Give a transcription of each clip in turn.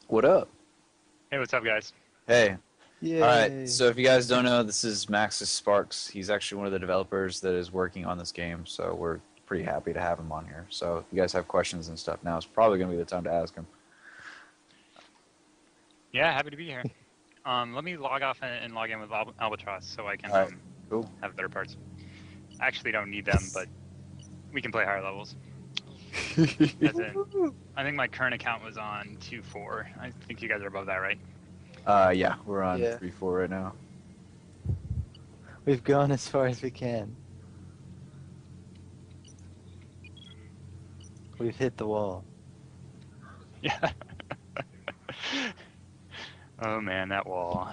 What up? Hey, what's up, guys? Hey. Yay. Alright, so if you guys don't know, this is Maxis Sparks. He's actually one of the developers that is working on this game, so we're pretty happy to have him on here. So if you guys have questions and stuff, now is probably going to be the time to ask him. Yeah, happy to be here. Let me log off and log in with Albatross so I can Alright, cool. have better parts. I actually don't need them, but we can play higher levels. As in, I think my current account was on 2.4. I think you guys are above that, right? Yeah, we're on Yeah. 3-4 right now. We've gone as far as we can. We've hit the wall. Yeah. Oh man, that wall.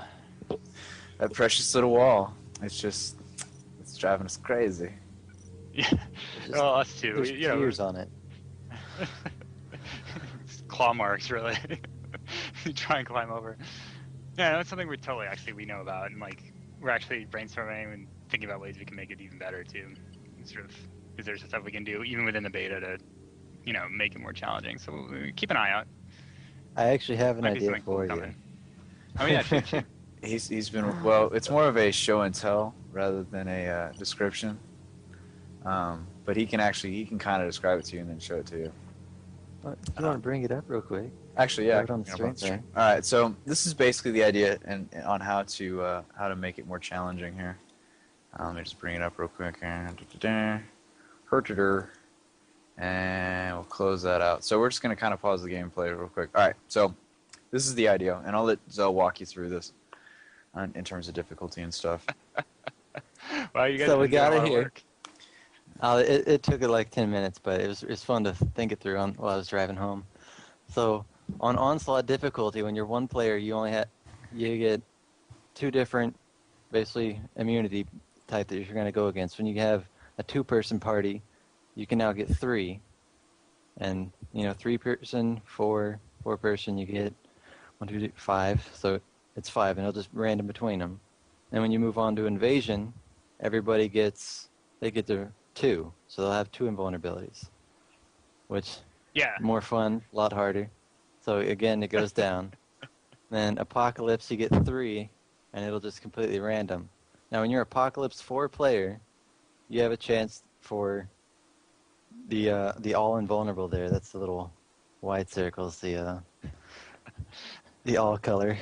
That precious little wall. It's driving us crazy. Yeah. Just- Well, us too. There's You know, tears on it. claw marks, really. You try and climb over. Yeah, that's something we know about, and like we're actually brainstorming and thinking about ways we can make it even better too. Sort of, is there stuff we can do even within the beta to, make it more challenging? So we'll keep an eye out. I actually have an Might be idea something cool for you. coming. Oh yeah, shoot. He's been, well, it's more of a show and tell rather than a description. But he can kind of describe it to you and then show it to you. If you want to bring it up real quick. Actually, yeah. Have it on the stream there. All right, so this is basically the idea and on how to make it more challenging here. Let me just bring it up real quick. And we'll close that out. So we're just going to kind of pause the gameplay real quick. All right, so this is the idea, and I'll let Zell walk you through this in terms of difficulty and stuff. Well, you guys So we have been doing got a it lot of here. work. It took it like 10 minutes, but it was fun to think it through while I was driving home. So on onslaught difficulty, when you're one player, you get two different, basically, immunity type that you're going to go against. When you have a two-person party, you can now get three, and 3-person, four-person, you get 1, 2, 3, 5. So it's 5, and it'll just random between them. And when you move on to invasion, everybody gets their 2, so they'll have 2 invulnerabilities, which Yeah. more fun, a lot harder. So again, it goes down. Then Apocalypse, you get 3, and it'll just completely random. Now, when you're Apocalypse 4 player, you have a chance for the all invulnerable there. That's the little white circles, the all color.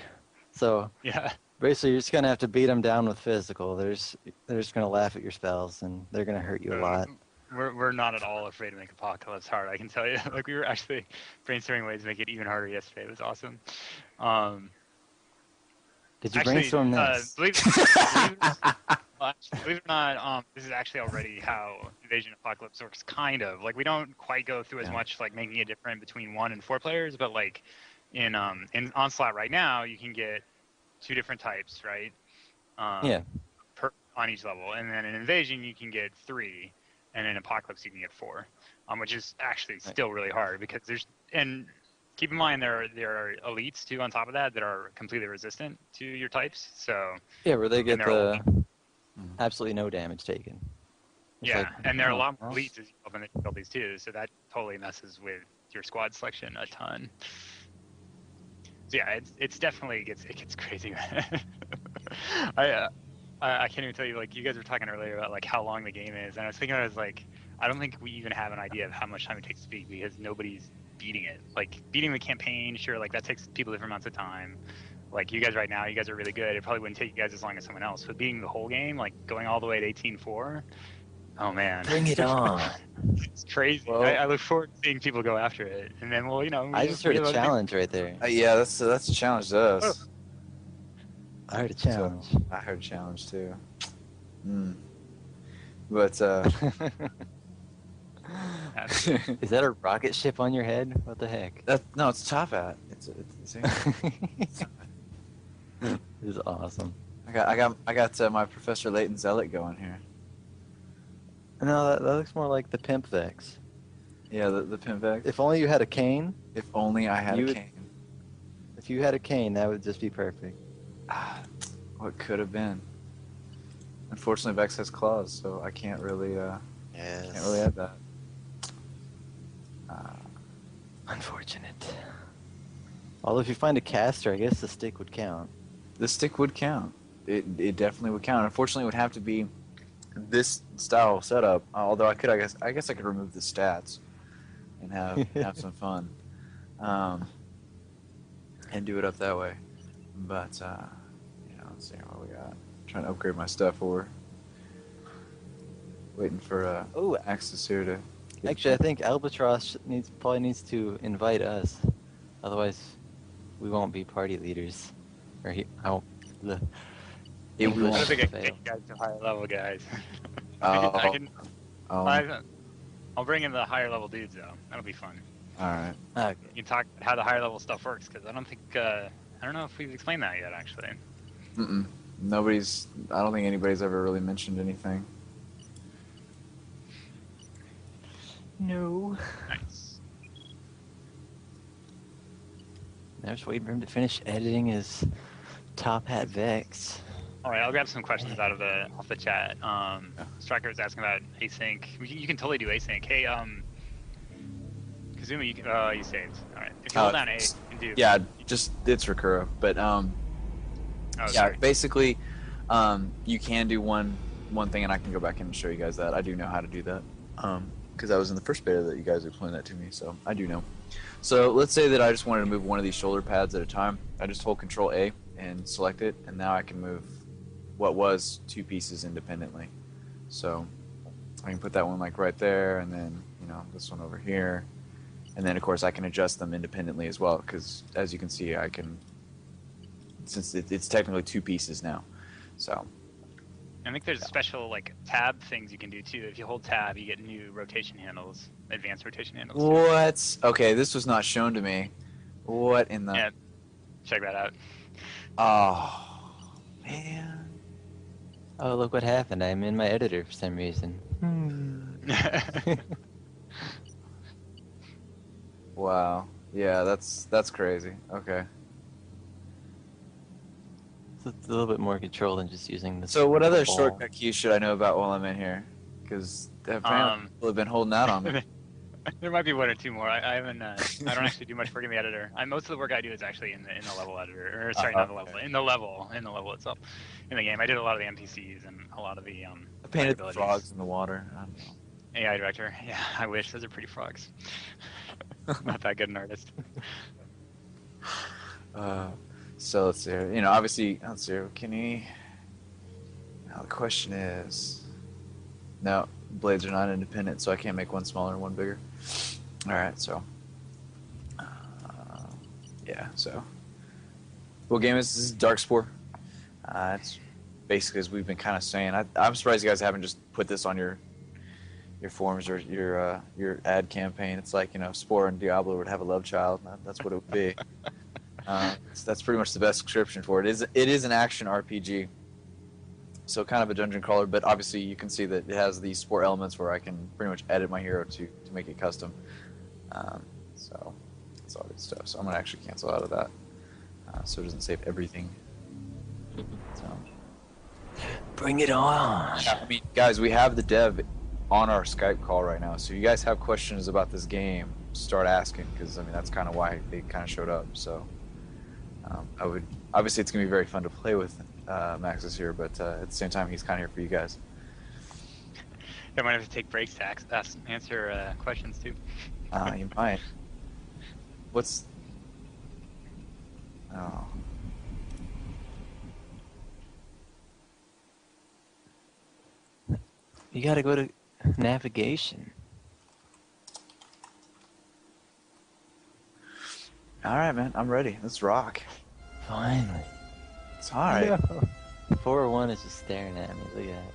So Yeah. basically, you're just gonna have to beat them down with physical. They're just gonna laugh at your spells, and they're gonna hurt you a lot. We're not at all afraid to make Apocalypse hard, I can tell you. Like, we were actually brainstorming ways to make it even harder yesterday. It was awesome. Did you Actually, brainstorm this? believe it or not, this is actually already how Invasion Apocalypse works, kind of. Like, we don't quite go through as much, like, making it different between 1 and 4 players, but, like, in Onslaught right now, you can get 2 different types, right? Yeah. On each level. And then in Invasion, you can get 3. And in Apocalypse, you can get 4, which is actually still really hard because and keep in mind there are elites too on top of that are completely resistant to your types. So Yeah, where they get they're absolutely no damage taken. It's yeah, like, and there are a oh, lot more well. elites as you open the difficulties too. So that totally messes with your squad selection a ton. So yeah, it's definitely it gets crazy. I can't even tell you, like, you guys were talking earlier about, like, how long the game is, and I was thinking, I don't think we even have an idea of how much time it takes to beat because nobody's beating it. Like, beating the campaign, sure, like, that takes people different amounts of time. Like, you guys right now, you guys are really good. It probably wouldn't take you guys as long as someone else. But beating the whole game, like, going all the way to 18.4, oh, man. Bring it on. It's crazy. Well, I look forward to seeing people go after it. And then, well, I just heard a challenge right there. Yeah, that's a challenge to us. I heard a challenge. So, I heard a challenge too. But Is that a rocket ship on your head? What the heck? no, it's Top Hat. It's This is awesome. I got my Professor Layton Zealot going here. No, that looks more like the Pimp Vex. Yeah, the Pimp Vex. If only you had a cane. If only I had a cane. If you had a cane, that would just be perfect. What could have been? Unfortunately, Vex has claws, so I can't really add that. Unfortunate. Although if you find a caster, I guess the stick would count. The stick would count. It definitely would count. Unfortunately, it would have to be this style of setup. Although I guess I could remove the stats and have some fun, and do it up that way. But let's see what we got. Trying to upgrade my stuff over. Waiting for Maxis here to. Actually, I think Albatross probably needs to invite us. Otherwise, we won't be party leaders. Or I don't think I can take you guys to higher level guys. I'll bring in the higher level dudes though. That'll be fun. All right. Okay. You can talk how the higher level stuff works because I don't know if we've explained that yet actually. I don't think anybody's ever really mentioned anything. No. Nice. I'm just waiting for him to finish editing his Top Hat Vex. All right, I'll grab some questions off the chat. Striker was asking about async. You can totally do async. Hey, Kazuma, you saved. All right, if you hold down A, you can do. Yeah, just it's Recura, but sorry. basically, you can do one thing, and I can go back and show you guys that. I do know how to do that, because I was in the first beta that you guys explained that to me, so I do know. So let's say that I just wanted to move one of these shoulder pads at a time. I just hold Control A and select it, and now I can move what was two pieces independently. So I can put that one like right there, and then this one over here, and then of course I can adjust them independently as well, because as you can see, I can, since it's technically two pieces now. So I think there's special like tab things you can do too. If you hold tab, you get new rotation handles, advanced rotation handles. Too. What? Okay, this was not shown to me. What in the? Yeah, check that out. Oh man. Oh, look what happened. I'm in my editor for some reason. Wow. Yeah, that's crazy. Okay. It's a little bit more control than just using this. So what other ball. shortcut keys should I know about while I'm in here? Because apparently people have been holding out on me. There might be one or two more. I haven't. I don't actually do much work in the editor. Most of the work I do is actually in the level editor, or sorry, not the level, in the level itself, in the game. I did a lot of the NPCs and a lot of the I painted the frogs in the water. I don't know. AI director. Yeah, I wish. Those are pretty frogs. Not that good an artist. So let's see here. Obviously, let's see here. Can he? Now the question is, no, blades are not independent, so I can't make one smaller and one bigger. All right, so yeah, so what game is this? Is DarkSpore. It's basically, as we've been kind of saying. I'm surprised you guys haven't just put this on your forums or your ad campaign. It's like Spore and Diablo would have a love child. That's what it would be. That's pretty much the best description for it. It is an action RPG, so kind of a dungeon crawler, but obviously you can see that it has these Spore elements where I can pretty much edit my hero to make it custom. So it's all good stuff. So I'm gonna actually cancel out of that, so it doesn't save everything. So bring it on. I mean, guys, we have the dev on our Skype call right now, so you guys have questions about this game, start asking, because I mean that's kind of why they kind of showed up. So obviously it's gonna be very fun to play with Maxis here, but at the same time he's kind of here for you guys. I might have to take breaks to answer questions too. You might. What's? Oh. You gotta go to navigation. All right, man. I'm ready. Let's rock. Finally. It's all right. No. 401 is just staring at me. Look at that.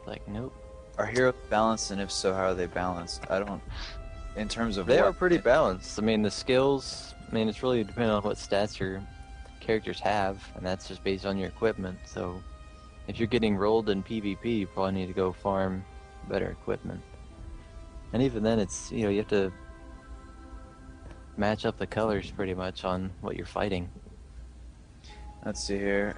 Like, nope. Are heroes balanced, and if so, how are they balanced? I don't. In terms of They what? are pretty balanced. I mean, the skills. I mean, it's really depending on what stats your characters have, and that's just based on your equipment. So, if you're getting rolled in PvP, you probably need to go farm better equipment. And even then, it's you have to match up the colors pretty much on what you're fighting. Let's see here.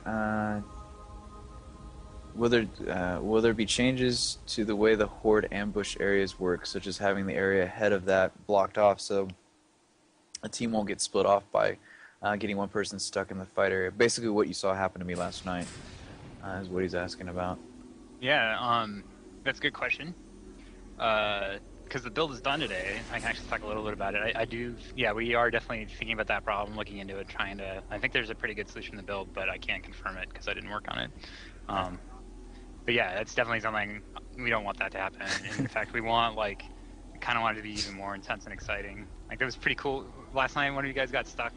Will there be changes to the way the horde ambush areas work, such as having the area ahead of that blocked off? So a team won't get split off by getting one person stuck in the fight area. Basically, what you saw happen to me last night is what he's asking about. Yeah, that's a good question. Because the build is done today, I can actually talk a little bit about it. I do, yeah, we are definitely thinking about that problem, looking into it, trying to. I think there's a pretty good solution to build, but I can't confirm it because I didn't work on it. But yeah, that's definitely something we don't want that to happen. And in fact, we want kind of want it to be even more intense and exciting. Like that was pretty cool. Last night, one of you guys got stuck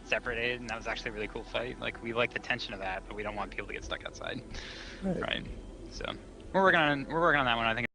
separated, and that was actually a really cool fight. Like we like the tension of that, but we don't want people to get stuck outside. Right. So we're working on that one. I think